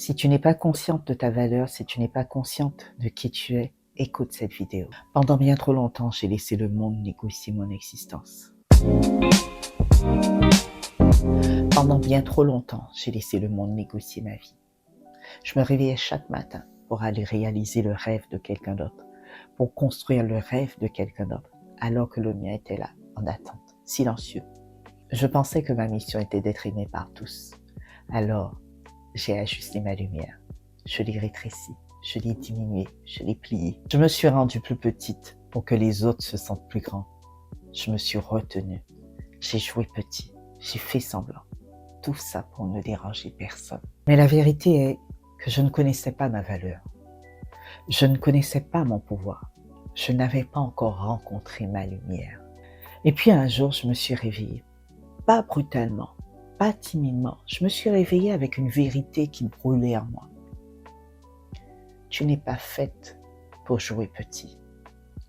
Si tu n'es pas consciente de ta valeur, si tu n'es pas consciente de qui tu es, écoute cette vidéo. Pendant bien trop longtemps, j'ai laissé le monde négocier mon existence. Pendant bien trop longtemps, j'ai laissé le monde négocier ma vie. Je me réveillais chaque matin pour aller réaliser le rêve de quelqu'un d'autre, pour construire le rêve de quelqu'un d'autre, alors que le mien était là, en attente, silencieux. Je pensais que ma mission était d'être aimé par tous. Alors, j'ai ajusté ma lumière. Je l'ai rétrécie, je l'ai diminuée, je l'ai pliée. Je me suis rendue plus petite pour que les autres se sentent plus grands. Je me suis retenue. J'ai joué petit, j'ai fait semblant. Tout ça pour ne déranger personne. Mais la vérité est que je ne connaissais pas ma valeur. Je ne connaissais pas mon pouvoir. Je n'avais pas encore rencontré ma lumière. Et puis un jour, je me suis réveillée. Pas brutalement, pas timidement. Je me suis réveillée avec une vérité qui brûlait en moi. Tu n'es pas faite pour jouer petit.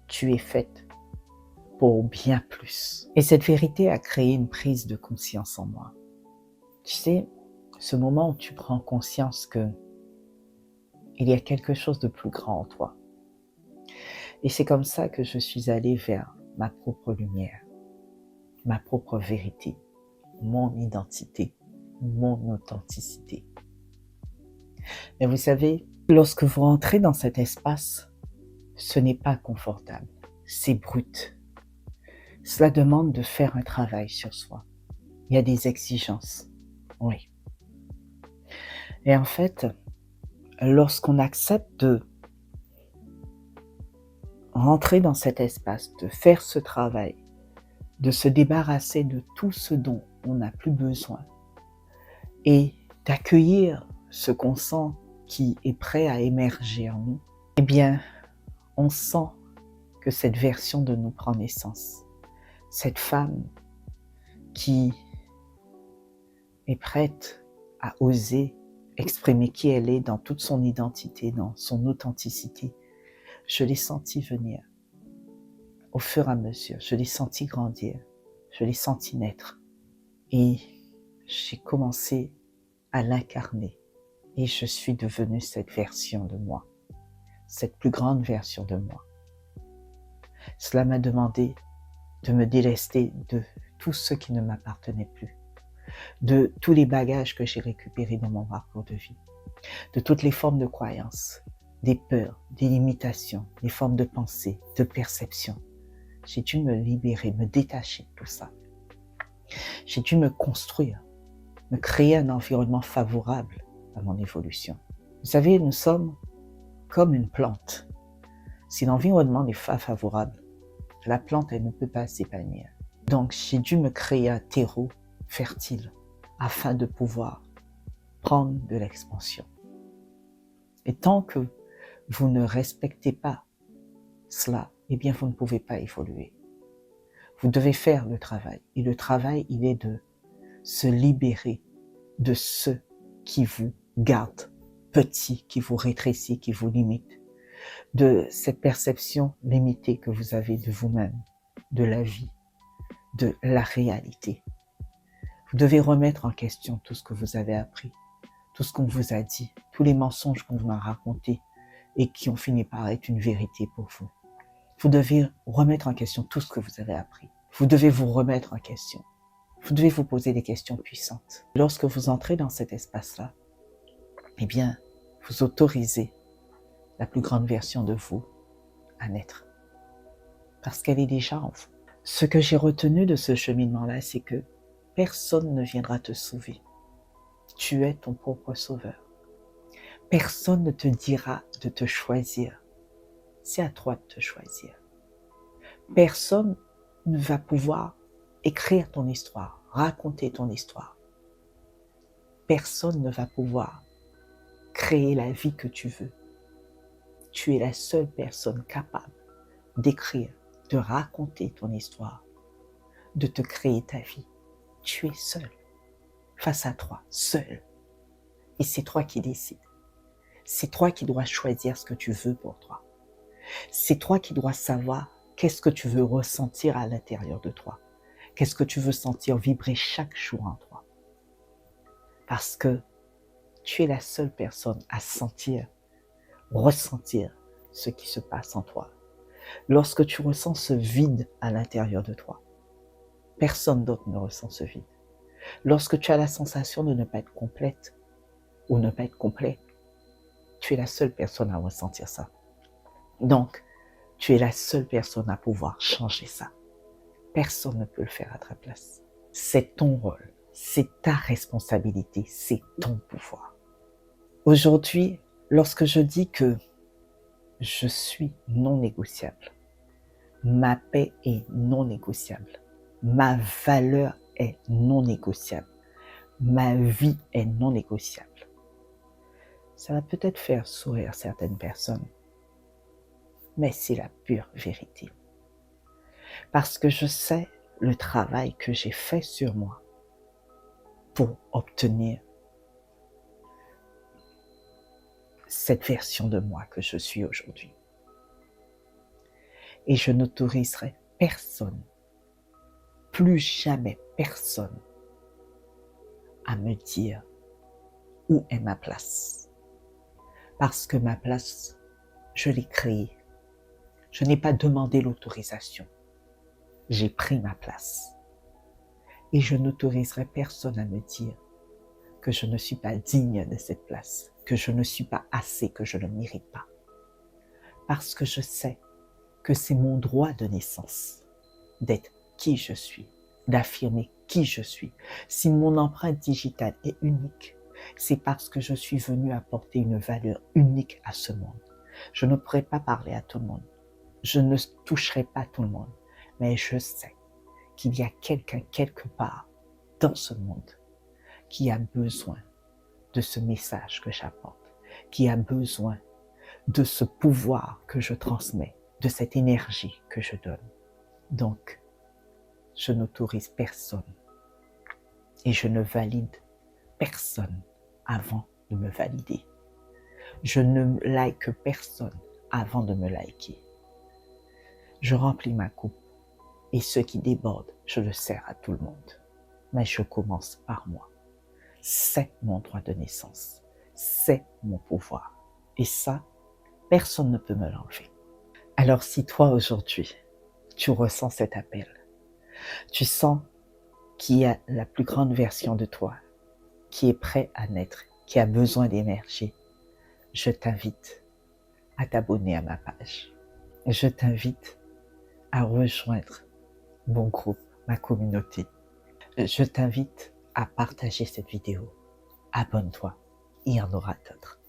Tu es faite pour bien plus. Et cette vérité a créé une prise de conscience en moi. Tu sais, ce moment où tu prends conscience que il y a quelque chose de plus grand en toi. Et c'est comme ça que je suis allée vers ma propre lumière, ma propre vérité, mon identité, mon authenticité. Mais vous savez, lorsque vous rentrez dans cet espace, ce n'est pas confortable, c'est brut. Cela demande de faire un travail sur soi. Il y a des exigences, oui. Et en fait, lorsqu'on accepte de rentrer dans cet espace, de faire ce travail, de se débarrasser de tout ce dont on n'a plus besoin et d'accueillir ce qu'on sent qui est prêt à émerger en nous, eh bien, on sent que cette version de nous prend naissance. Cette femme qui est prête à oser exprimer qui elle est dans toute son identité, dans son authenticité. Je l'ai senti venir au fur et à mesure. Je l'ai senti grandir. Je l'ai senti naître. Et j'ai commencé à l'incarner. Et je suis devenue cette version de moi. Cette plus grande version de moi. Cela m'a demandé de me délester de tout ce qui ne m'appartenait plus. De tous les bagages que j'ai récupérés dans mon parcours de vie. De toutes les formes de croyances, des peurs, des limitations, des formes de pensée, de perception. J'ai dû me libérer, me détacher de tout ça. J'ai dû me construire, me créer un environnement favorable à mon évolution. Vous savez, nous sommes comme une plante. Si l'environnement n'est pas favorable, la plante, elle ne peut pas s'épanouir. Donc, j'ai dû me créer un terreau fertile afin de pouvoir prendre de l'expansion. Et tant que vous ne respectez pas cela, eh bien, vous ne pouvez pas évoluer. Vous devez faire le travail. Et le travail, il est de se libérer de ceux qui vous gardent petit, qui vous rétrécit, qui vous limite, de cette perception limitée que vous avez de vous-même, de la vie, de la réalité. Vous devez remettre en question tout ce que vous avez appris, tout ce qu'on vous a dit, tous les mensonges qu'on vous a racontés et qui ont fini par être une vérité pour vous. Vous devez remettre en question tout ce que vous avez appris. Vous devez vous remettre en question. Vous devez vous poser des questions puissantes. Lorsque vous entrez dans cet espace-là, eh bien, vous autorisez la plus grande version de vous à naître. Parce qu'elle est déjà en vous. Ce que j'ai retenu de ce cheminement-là, c'est que personne ne viendra te sauver. Tu es ton propre sauveur. Personne ne te dira de te choisir. C'est à toi de te choisir. Personne ne va pouvoir écrire ton histoire, raconter ton histoire. Personne ne va pouvoir créer la vie que tu veux. Tu es la seule personne capable d'écrire, de raconter ton histoire, de te créer ta vie. Tu es seul, face à toi, seul. Et c'est toi qui décides. C'est toi qui dois choisir ce que tu veux pour toi. C'est toi qui dois savoir qu'est-ce que tu veux ressentir à l'intérieur de toi. Qu'est-ce que tu veux sentir vibrer chaque jour en toi. Parce que tu es la seule personne à sentir, ressentir ce qui se passe en toi. Lorsque tu ressens ce vide à l'intérieur de toi, personne d'autre ne ressent ce vide. Lorsque tu as la sensation de ne pas être complète ou ne pas être complet, tu es la seule personne à ressentir ça. Donc, tu es la seule personne à pouvoir changer ça. Personne ne peut le faire à ta place. C'est ton rôle, c'est ta responsabilité, c'est ton pouvoir. Aujourd'hui, lorsque je dis que je suis non négociable, ma paix est non négociable, ma valeur est non négociable, ma vie est non négociable, ça va peut-être faire sourire certaines personnes, mais c'est la pure vérité. Parce que je sais le travail que j'ai fait sur moi pour obtenir cette version de moi que je suis aujourd'hui. Et je n'autoriserai personne, plus jamais personne, à me dire où est ma place. Parce que ma place, je l'ai créée. Je n'ai pas demandé l'autorisation. J'ai pris ma place. Et je n'autoriserai personne à me dire que je ne suis pas digne de cette place, que je ne suis pas assez, que je ne le mérite pas. Parce que je sais que c'est mon droit de naissance d'être qui je suis, d'affirmer qui je suis. Si mon empreinte digitale est unique, c'est parce que je suis venu apporter une valeur unique à ce monde. Je ne pourrai pas parler à tout le monde. Je ne toucherai pas tout le monde. Mais je sais qu'il y a quelqu'un quelque part dans ce monde qui a besoin de ce message que j'apporte, qui a besoin de ce pouvoir que je transmets, de cette énergie que je donne. Donc, je n'autorise personne et je ne valide personne avant de me valider. Je ne like personne avant de me liker. Je remplis ma coupe et ce qui déborde, je le sers à tout le monde. Mais je commence par moi. C'est mon droit de naissance. C'est mon pouvoir. Et ça, personne ne peut me l'enlever. Alors si toi aujourd'hui, tu ressens cet appel, tu sens qu'il y a la plus grande version de toi qui est prêt à naître, qui a besoin d'émerger, je t'invite à t'abonner à ma page. Je t'invite à rejoindre mon groupe, ma communauté. Je t'invite à partager cette vidéo. Abonne-toi, il y en aura d'autres.